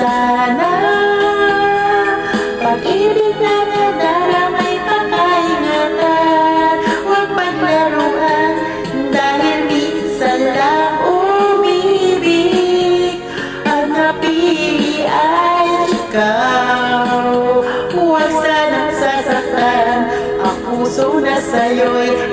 sana pag-ibig na nadaramay pakaingatan, huwag paglaruan dahil minsan lang umibig. Ang napili ay ikaw, huwag sanang sasaktan ang puso na sa'yo'y